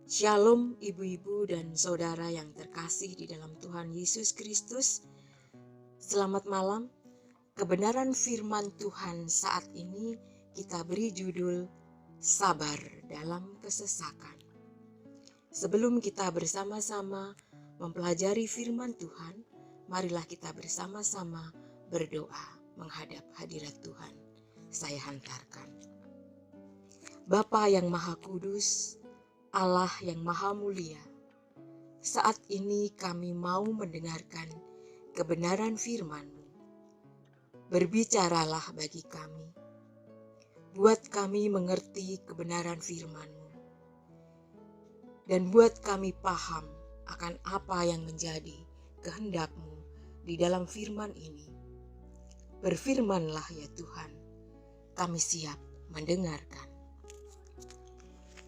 Shalom ibu-ibu dan saudara yang terkasih di dalam Tuhan Yesus Kristus. Selamat malam. Kebenaran firman Tuhan saat ini kita beri judul Sabar dalam Kesesakan. Sebelum kita bersama-sama mempelajari firman Tuhan, marilah kita bersama-sama berdoa menghadap hadirat Tuhan. Saya hantarkan. Bapa yang Maha Kudus, Allah yang Maha Mulia, saat ini kami mau mendengarkan kebenaran firman-Mu. Berbicaralah bagi kami, buat kami mengerti kebenaran firman-Mu, dan buat kami paham akan apa yang menjadi kehendak-Mu di dalam firman ini. Berfirmanlah ya Tuhan, kami siap mendengarkan.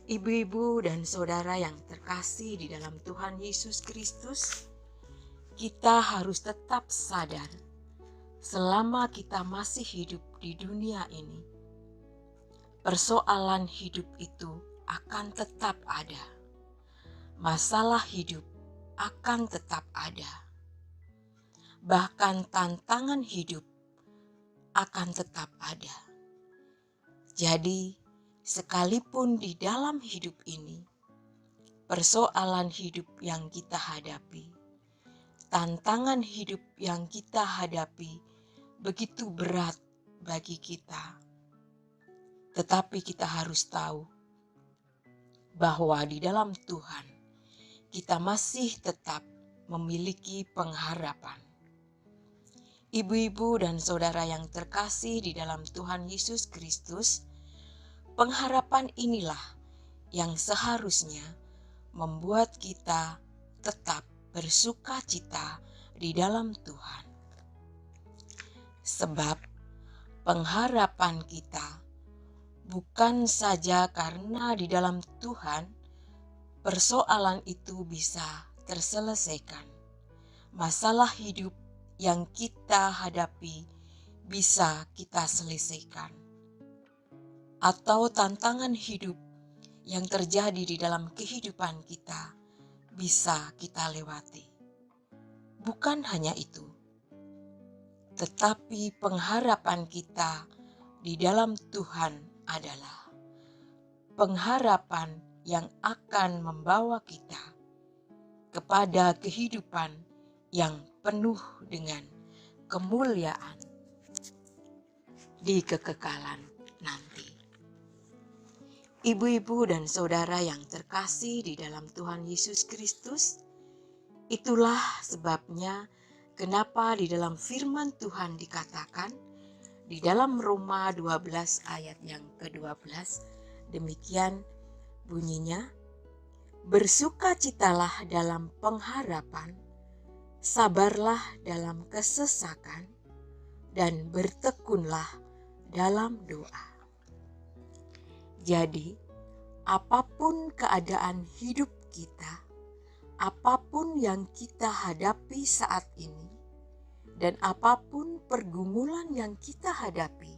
Ibu-ibu dan saudara yang terkasih di dalam Tuhan Yesus Kristus, kita harus tetap sadar selama kita masih hidup di dunia ini, persoalan hidup itu akan tetap ada. Masalah hidup akan tetap ada. Bahkan tantangan hidup akan tetap ada. Jadi, sekalipun di dalam hidup ini, persoalan hidup yang kita hadapi, tantangan hidup yang kita hadapi begitu berat bagi kita. Tetapi kita harus tahu bahwa di dalam Tuhan kita masih tetap memiliki pengharapan. Ibu-ibu dan saudara yang terkasih di dalam Tuhan Yesus Kristus, pengharapan inilah yang seharusnya membuat kita tetap bersuka cita di dalam Tuhan. Sebab pengharapan kita bukan saja karena di dalam Tuhan persoalan itu bisa terselesaikan. Masalah hidup yang kita hadapi bisa kita selesaikan. Atau tantangan hidup yang terjadi di dalam kehidupan kita bisa kita lewati. Bukan hanya itu, tetapi pengharapan kita di dalam Tuhan adalah pengharapan yang akan membawa kita kepada kehidupan yang penuh dengan kemuliaan di kekekalan nanti. Ibu-ibu dan saudara yang terkasih di dalam Tuhan Yesus Kristus, itulah sebabnya kenapa di dalam firman Tuhan dikatakan di dalam Roma 12 ayat yang ke-12, demikian bunyinya, bersukacitalah dalam pengharapan, sabarlah dalam kesesakan, dan bertekunlah dalam doa. Jadi, apapun keadaan hidup kita, apapun yang kita hadapi saat ini, dan apapun pergumulan yang kita hadapi,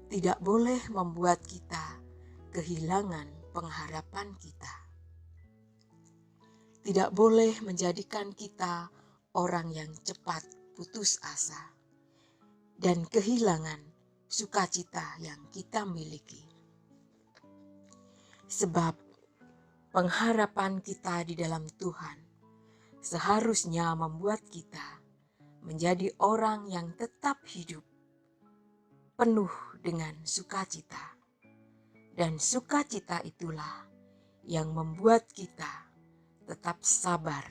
tidak boleh membuat kita kehilangan pengharapan kita. Tidak boleh menjadikan kita orang yang cepat putus asa dan kehilangan sukacita yang kita miliki. Sebab pengharapan kita di dalam Tuhan seharusnya membuat kita menjadi orang yang tetap hidup penuh dengan sukacita. Dan sukacita itulah yang membuat kita tetap sabar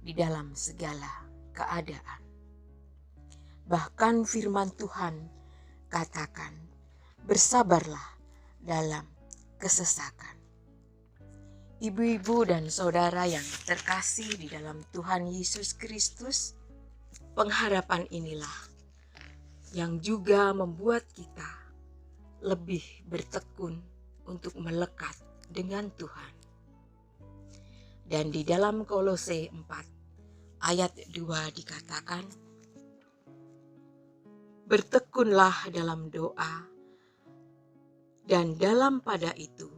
di dalam segala keadaan. Bahkan firman Tuhan katakan, bersabarlah dalam kesesakan. Ibu-ibu dan saudara yang terkasih di dalam Tuhan Yesus Kristus, pengharapan inilah yang juga membuat kita lebih bertekun untuk melekat dengan Tuhan. Dan di dalam Kolose 4 ayat 2 dikatakan, bertekunlah dalam doa, dan dalam pada itu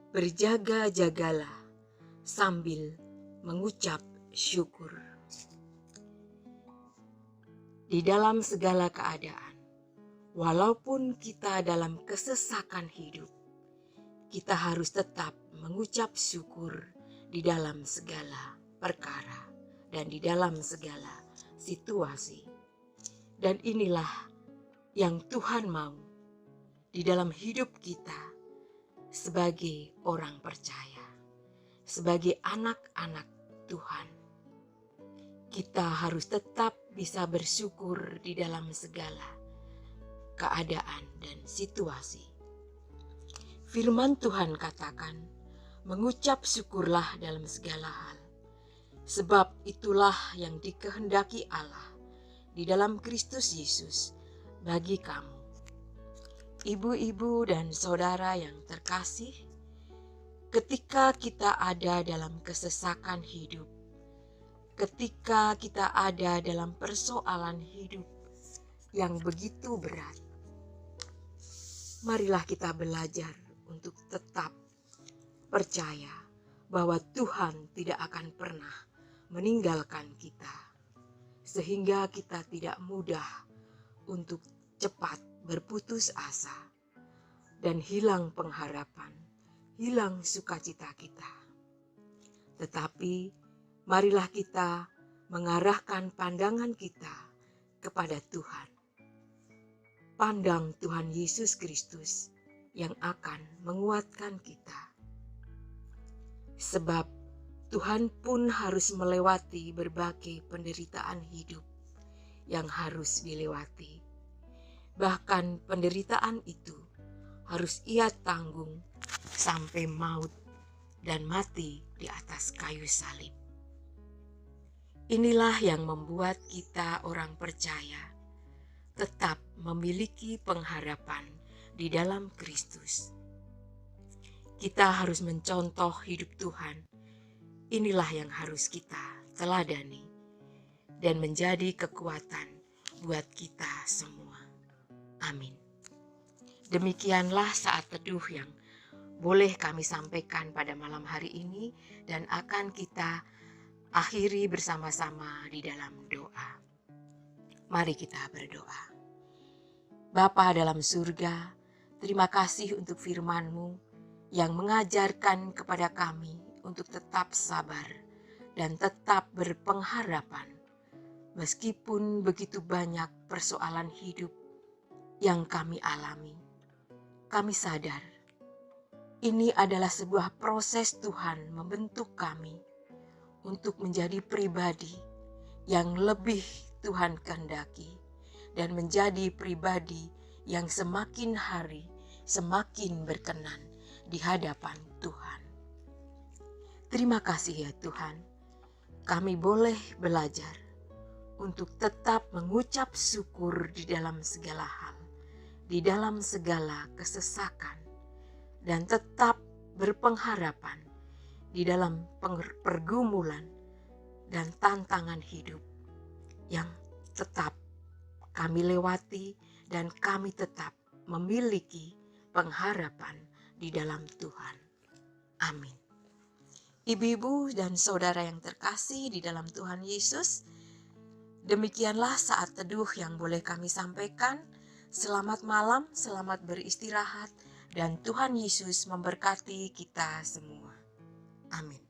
berjaga-jagalah sambil mengucap syukur. Di dalam segala keadaan, walaupun kita dalam kesesakan hidup, kita harus tetap mengucap syukur di dalam segala perkara dan di dalam segala situasi. Dan inilah yang Tuhan mau di dalam hidup kita sebagai orang percaya, sebagai anak-anak Tuhan. Kita harus tetap bisa bersyukur di dalam segala keadaan dan situasi. Firman Tuhan katakan, mengucap syukurlah dalam segala hal, sebab itulah yang dikehendaki Allah di dalam Kristus Yesus bagi kamu. Ibu-ibu dan saudara yang terkasih, ketika kita ada dalam kesesakan hidup, ketika kita ada dalam persoalan hidup yang begitu berat, marilah kita belajar untuk tetap percaya bahwa Tuhan tidak akan pernah meninggalkan kita, sehingga kita tidak mudah untuk cepat berputus asa dan hilang pengharapan, hilang sukacita kita. Tetapi marilah kita mengarahkan pandangan kita kepada Tuhan. Pandang Tuhan Yesus Kristus yang akan menguatkan kita. Sebab Tuhan pun harus melewati berbagai penderitaan hidup yang harus dilewati. Bahkan penderitaan itu harus Ia tanggung sampai maut dan mati di atas kayu salib. Inilah yang membuat kita orang percaya tetap memiliki pengharapan di dalam Kristus. Kita harus mencontoh hidup Tuhan. Inilah yang harus kita teladani dan menjadi kekuatan buat kita semua. Amin. Demikianlah saat teduh yang boleh kami sampaikan pada malam hari ini dan akan kita akhiri bersama-sama di dalam doa. Mari kita berdoa. Bapa dalam surga, terima kasih untuk firman-Mu yang mengajarkan kepada kami untuk tetap sabar dan tetap berpengharapan. Meskipun begitu banyak persoalan hidup yang kami alami, kami sadar ini adalah sebuah proses Tuhan membentuk kami untuk menjadi pribadi yang lebih Tuhan kehendaki dan menjadi pribadi yang semakin hari semakin berkenan di hadapan Tuhan. Terima kasih ya Tuhan, kami boleh belajar untuk tetap mengucap syukur di dalam segala hal, di dalam segala kesesakan, dan tetap berpengharapan di dalam pergumulan dan tantangan hidup yang tetap kami lewati dan kami tetap memiliki pengharapan di dalam Tuhan. Amin. Ibu-ibu dan saudara yang terkasih di dalam Tuhan Yesus, demikianlah saat teduh yang boleh kami sampaikan. Selamat malam, selamat beristirahat, dan Tuhan Yesus memberkati kita semua. Amin.